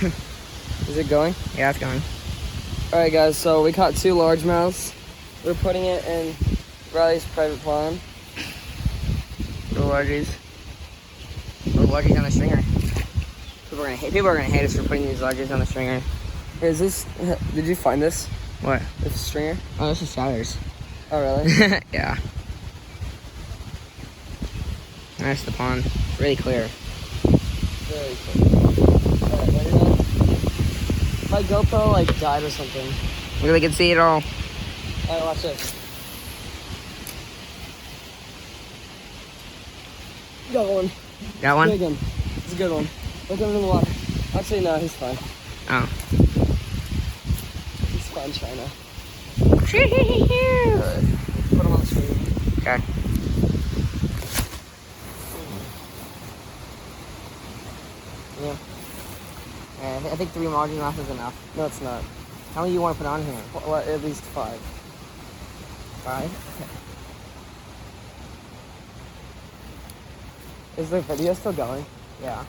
Is it going? Yeah, it's going. Alright guys, so we caught 2 largemouths. We're putting it in Riley's private pond. Little largies. Little largies on the stringer. People are gonna hate us for putting these largies on the stringer. Is this, did you find this? What? This stringer? Oh, this is Skylar's. Oh really? Yeah. That's the pond. It's really clear. Very cool. Alright, ready now? My GoPro like died or something. We really can see it all. Alright, watch this. Got one. Got one? Big one. It's a good one. Look at him in the water. Actually, no, he's fine. Oh. He's fine, China. Put him on the screen. Okay. Yeah. I think 3 largemouth is enough. No, it's not. How many do you want to put on here? Well, at least 5. 5? Is the video still going? Yeah.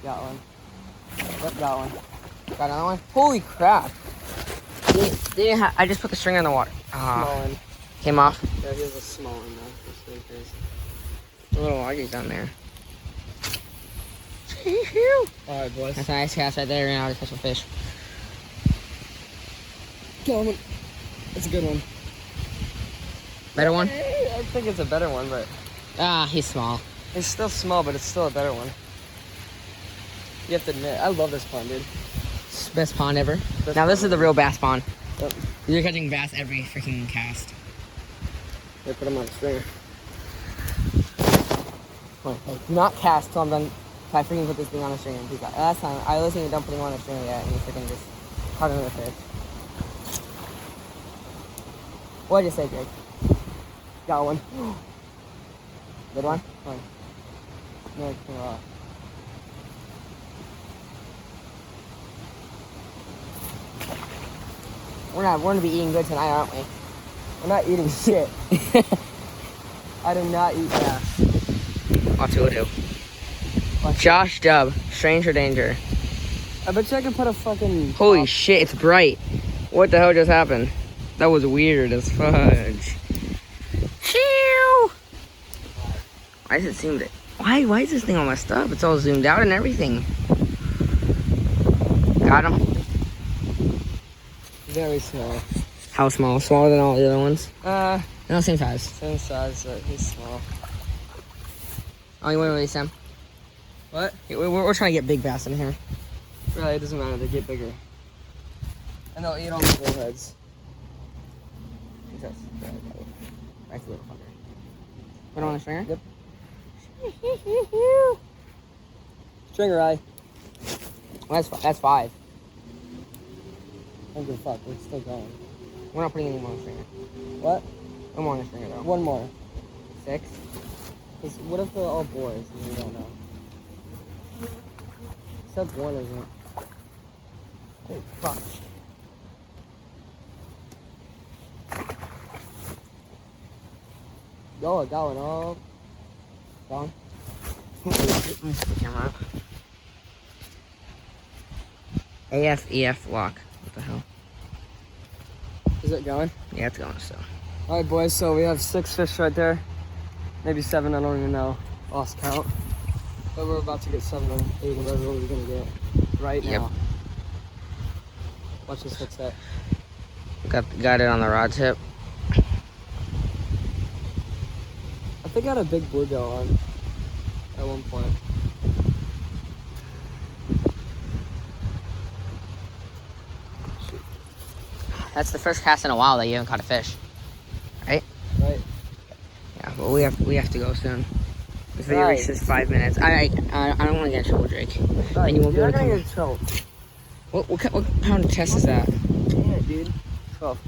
Got one. Yep, got one. Got another one? Holy crap. I just put the string in the water. Small one. Came off. Yeah, he has a small one though. That's really crazy. A little largies down there. Alright, boys. That's a nice cast right there, and I'll just catch some fish. Got one. It's a good one. Better one? I think it's a better one, but Ah, he's small. it's still small, but it's still a better one. You have to admit, I love this pond, dude. It's the best pond ever. Best Now this pond is the real bass pond. Yep. You're catching bass every freaking cast. They put him on a stringer. Come on, hey, do not cast till I'm done. If I freaking put this thing on a stringer. Last time, I listened to don't put him on a stringer yet, and he freaking just caught another fish. What'd you say, Jake? Got one. Good one? One. No, it's too raw. We're gonna be eating good tonight, aren't we? I'm not eating shit. I do not eat bass. I'll do. Josh Dub, Stranger Danger. I bet you I can put a fucking... Holy shit, it's bright. What the hell just happened? That was weird as fudge. Chew! Why does it seem to... Why is this thing all messed up? It's all zoomed out and everything. Got him. Very small. How small? Smaller than all the other ones? They're They're the same size. same size, but he's small. Oh, you want to release them? What? We're trying to get big bass in here. Really, it doesn't matter. They get bigger. And they'll eat all the bullheads. That's a little fucker. Put him on the stringer? Yep. Stringer eye. Well, that's 5. I don't give a fuck. We're still going. We're not putting any more on the stringer. What? No more on the stringer, though. One more. 6? Because what if they're all boys and we don't know? Except one isn't. Holy fuck. Yo, I got one. Oh. Gone. Let me set the camera up. AF lock. What the hell? Is it going? Yeah, it's going still. Alright, boys, so we have 6 fish right there. Maybe 7, I don't even know. Lost count. But we're about to get 7 or 8, whatever we're gonna get right now. Yep. Watch this hook set. Got it on the rod tip. I think I had a big bluegill on at one point. Shoot. That's the first cast in a while that you haven't caught a fish, right? Right. Yeah, but we have to go soon. This video Right. reaches 5 minutes. I don't want to get in trouble, Drake. Right. And you won't be You're able to not gonna come. get in trouble. What pound of test is that? Yeah, dude. 12.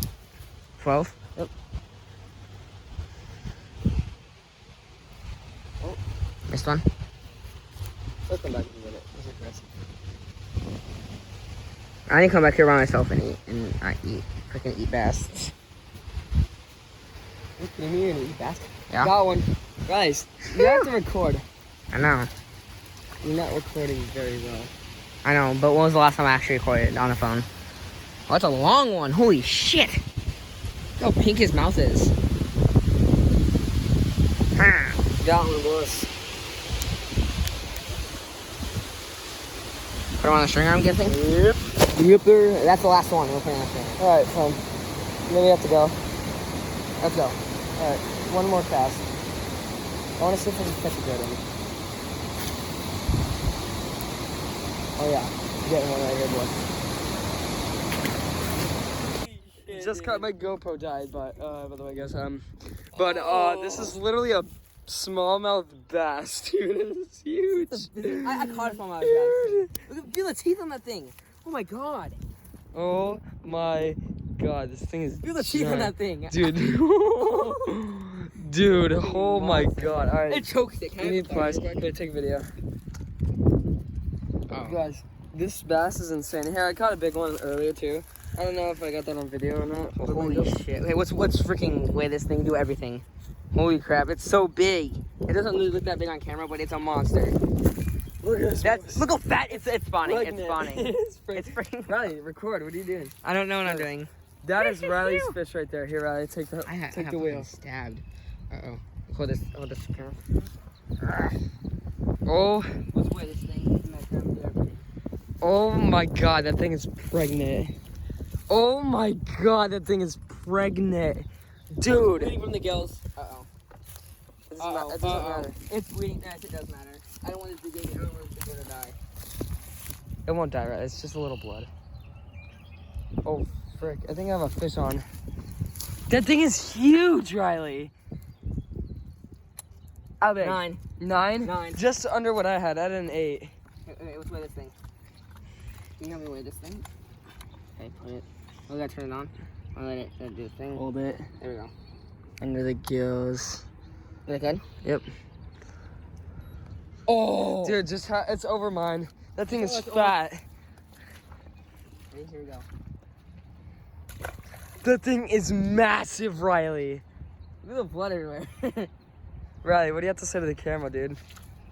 12? Yep. Oh, Missed one? I'll come back and get it. It's aggressive. I need to come back here by myself and eat freaking eat bass. Look at me and eat bass. Yeah. Got one. Guys, you have to record. I know. You're not recording very well. I know, but when was the last time I actually recorded on a phone? Oh, that's a long one. Holy shit. Look how pink his mouth is. Got one, boys. Put him on the stringer, I'm guessing? Yep. Yep. That's the last one. We'll put it on the stringer. Alright, fine. Then we have to go. Let's go. Alright, one more cast. I want to see if I can catch a good one. Oh yeah, getting one right here, boy. Just caught my GoPro died, but by the way, guys, this is literally a smallmouth bass, dude. It's huge. I caught it from my back. Look at feel the teeth on that thing. Oh my god. Oh my god, this thing is Feel the teeth on that thing. dude. Dude, oh my god. Alright. It choked it. We need pliers. Okay, take video. Oh. Guys, this bass is insane. Here, I caught a big one earlier too. I don't know if I got that on video or not. Oh, holy shit. Wait, what's freaking way this thing do everything? Holy crap, it's so big. It doesn't look that big on camera, but it's a monster. Look at this. Look how fat it's spawning. Pregnant. It's spawning. It's It's freaking. Riley, record. What are you doing? I don't know what I'm doing. That is Riley's fish right there. Here, Riley, take the I take have the wheel. stabbed. Uh-oh. Hold this camera. Oh, What's way this thing? oh my god, that thing is pregnant. Oh my god, that thing is pregnant. Dude. Bleeding from the gills. Uh-oh. It doesn't matter. It's bleeding. Yes, it does matter. I don't want this to get. I don't want this to die. It won't die, right? It's just a little blood. Oh, frick. I think I have a fish on. That thing is huge, Riley. How big? 9. 9? 9. Just under what I had. I had an 8. Wait, let's weigh this thing. Can you help me weigh this thing? Okay, put it. We gotta turn it on. I'll let it do the thing. Hold it. There we go. Under the gills. Is that good? Yep. Oh! Dude, it's over mine. That thing is it's fat. Ready? Here we go. That thing is massive, Riley. Look at the blood everywhere. Riley, what do you have to say to the camera, dude?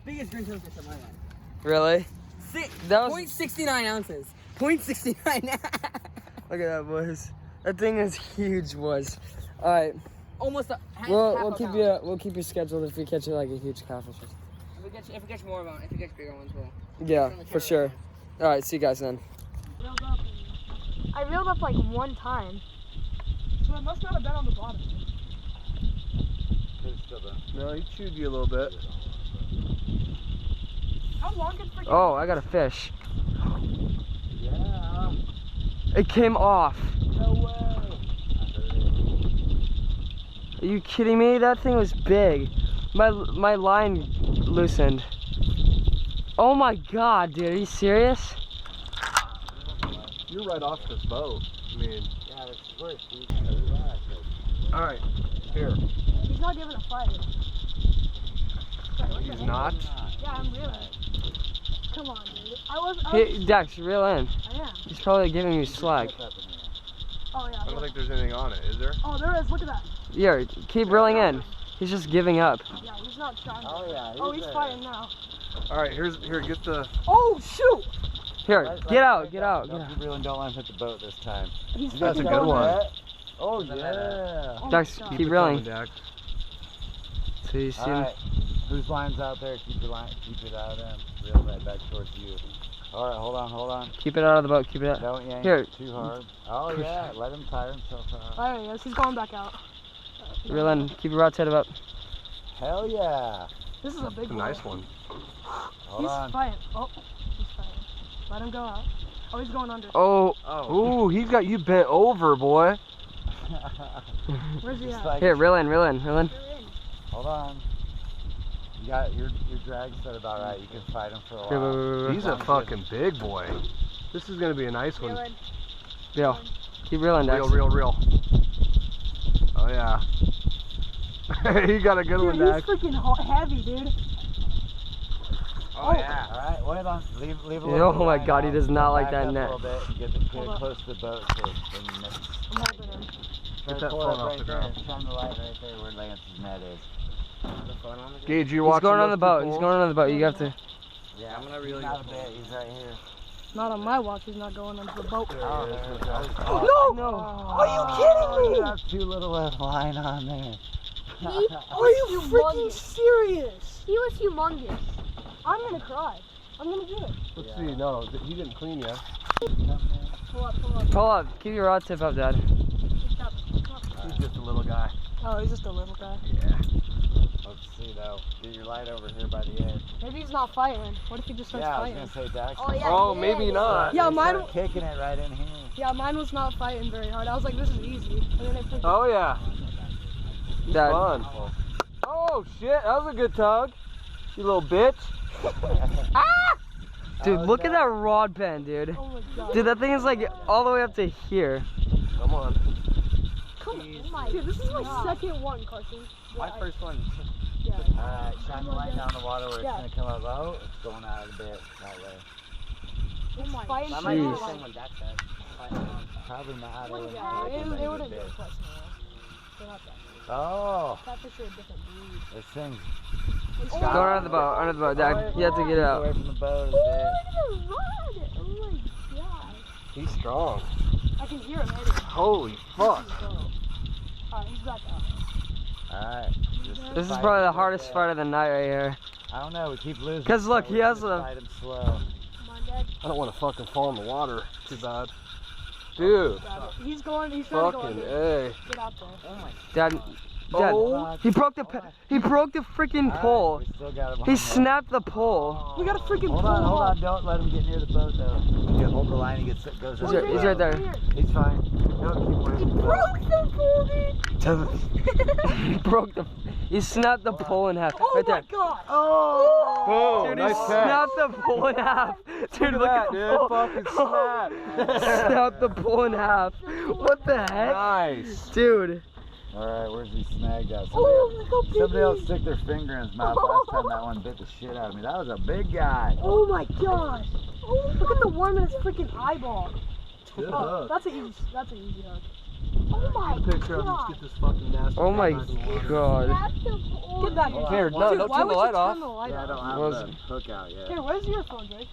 Biggest green fish of my life. Really? That was 0.69 ounces. 0.69. Look at that, boys. That thing is huge, boys. All right. Almost a half We'll a keep pound. we'll keep you scheduled if we catch like a huge catfish. If we catch more of them, if we catch bigger ones, we'll. Yeah, for sure. All right, see you guys then. I reeled up like one time. So it must not have been on the bottom. No, he chewed you a little bit. How long is freaking... Oh, I got a fish. Yeah. It came off. No way. Are you kidding me? That thing was big. My line loosened. Oh my god, dude, are you serious? You're right off this boat. I mean, yeah, that's worse, dude. All right, here. He's not giving a fight. He's not. Yeah, I'm reeling. Come on, dude. I was Hey, Dex, reel in. I am. He's probably giving you slack. Oh, yeah. I don't think there's anything on it, is there? Oh, there is. Look at that. Here, keep reeling in. He's just giving up. Yeah, he's not trying. Oh, yeah. Oh, he's fighting now. All right, here, get the. Oh, shoot! Here, get out. Don't keep reeling, don't let him hit the boat this time. He's That's a freaking good going one. there. Oh, yeah. Oh my Dex, God. keep it reeling. coming, Dex. So you see All right, whose line's out there? Keep it out of them. Reel right back towards you. All right, hold on. keep it out of the boat. Keep it out. Don't yank Here. too hard. Oh yeah, let him tire himself out. There he is. He's going back out. Reel in. Keep your rod head up. Hell yeah. This is a big one. one. Hold He's on. fighting. Oh, he's fighting. Let him go out. Oh, he's going under. Oh. Oh. Ooh, he's got you bent over, boy. Where's he Just at? like- Here, reel in. You're in. Hold on. You got your drag set about right. You can fight him for a Here, while. wait. He's a fucking big boy. This is gonna be a nice Reel one. in. Reel. Keep reeling, Dex. Real. Oh yeah. He got a good Dude, one, he's Dax. freaking heavy, dude. Oh yeah. All right, wait on. Leave a little. Oh bit my line God, he out. does not like Back that up net. A little bit and get Hold up. close to the boat so then you miss. I'm holding him. Get that phone off the ground. Shine the light right there where Lance's net is. Gage, you He's watching going on the those boat. two He's pools? going on the boat. You have to. Yeah, I'm gonna really. He's not a bit. He's right here. Not on my watch. He's not going onto the boat. Oh, No! Are you kidding me? That's too little of line on there. Are you freaking serious? He was humongous. I'm gonna cry. I'm gonna do it. Let's see. No, he didn't clean yet. Pull up, pull up. Pull up. Keep your rod tip up, Dad. He's just a little guy. Oh, he's just a little guy. Yeah. Let's see though. Get your light over here by the edge. Maybe he's not fighting. What if he just starts Yeah, I was fighting? gonna say Dax. Oh, maybe not. Yeah, mine. Kicking it right in here. Yeah, mine was not fighting very hard. I was like, this is easy. And then it freaking. Oh yeah. Dad. Fun. Oh shit, that was a good tug. You little bitch. Dude, look at that rod bend, dude. Oh my god. Dude, that thing is like all the way up to here. Come on. Dude, this is my second one, Carson. My first one. Yeah. Alright, shine the light down the water where it's Yeah. gonna come up. Oh, it's going out a bit that way. Oh my That god. might be the Jeez. same one Dad said. Probably not. Yeah, it would have been close enough. They're not that. Oh, Catfish are a different breed. this thing's Go under the boat, under the boat, Dad. You have to get it away out. from the boat a Oh, bit. look at the rod! Oh my god. He's strong. I can hear him hitting. Holy fuck. Alright, he's back out. Alright. This is probably the hardest fight of the night right here. I don't know, we keep losing. 'Cause look, so he we has should a- fight him slow. Come on, Dad. I don't want to fucking fall in the water. Too bad. Dude. Grab it. He's going, he's trying to go Fucking under. A. Get out there. Dad, Dad, Oh. he broke the freaking Alright, pole. we still got him He on snapped the pole. We gotta freaking Hold pull on, him hold up. on, don't let him get near the boat though. You hold the line, he goes He's right- he's right there. He's fine. Don't keep away from the boat. Broke the pole, dude. He broke the. He snapped the pole in half. Oh Right my there. god. Oh, Dude, he nice catch. snapped the pole in half. Dude, look at the dude. pole. Fucking snap. Snapped the pole in half. What the heck? Nice. Dude. Alright, where's he snagged at? Oh, look how big Somebody he else is. stick their finger in his mouth last time that one bit the shit out of me. That was a big guy. Oh my gosh. Oh, look at the worm in his freaking eyeball. Good Oh, hook. that's an easy hook. Oh my Picture of him. Let's god. get this fucking nasty. Oh my thing back in the water. god. Get back Hold on. Here, Dude, no, don't why turn would the light you off. turn the light Yeah, I don't off? have Was- the hook out yet. Here, where's your phone, Drake?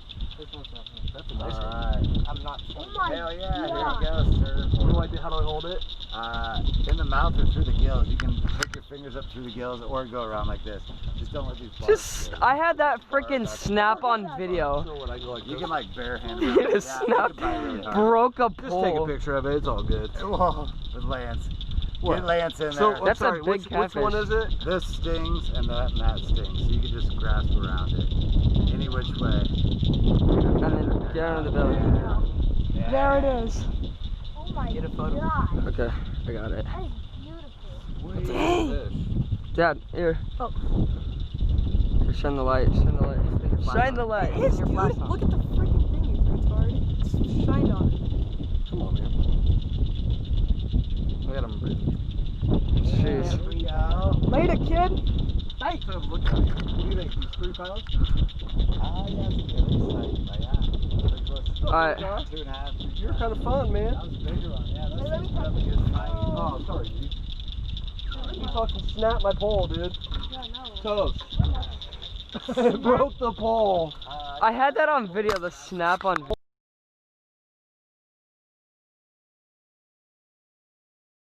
That's a nice one. Alright. I'm not. Oh my Hell yeah, here god. you go, sir. What do I do? How do I hold it? In the mouth or through the gills. You can put your fingers up through the gills or go around like this. Just don't let these bars Just, get- I had that freaking snap on video. So what I go like You this? can like barehand He around. just Yeah, you snapped, can bite really hard. broke a Just take a pole. picture of it. It's all good. With Lance. What? Get Lance in So there. I'm That's a sorry, big which one catfish. is it? This stings and that stings. So you can just grasp around it. Any which way. And then get under the belly. Yeah. There it is. Oh my Get a photo. god, Okay, I got it. that is beautiful. What is this? Dad, here. Oh. Here, shine the light. Shine the light. Shine the light. It is, dude. Look at the freaking thing, you retard. It's shined on it. Come on, man. Look at him. There Jeez. we go. Later, kid. Hey, look at it. What do you think? He's 3 pounds? Ah, yeah, it's good. It's like, yeah. Pretty close. Alright. 2.5. You're kind of fun, man. That was a bigger one. Yeah, that's Let me a good fight. Oh, sorry, dude. You fucking snapped my pole, dude. Yeah, no. Toast. It broke the pole. I had that on video, the snap on video.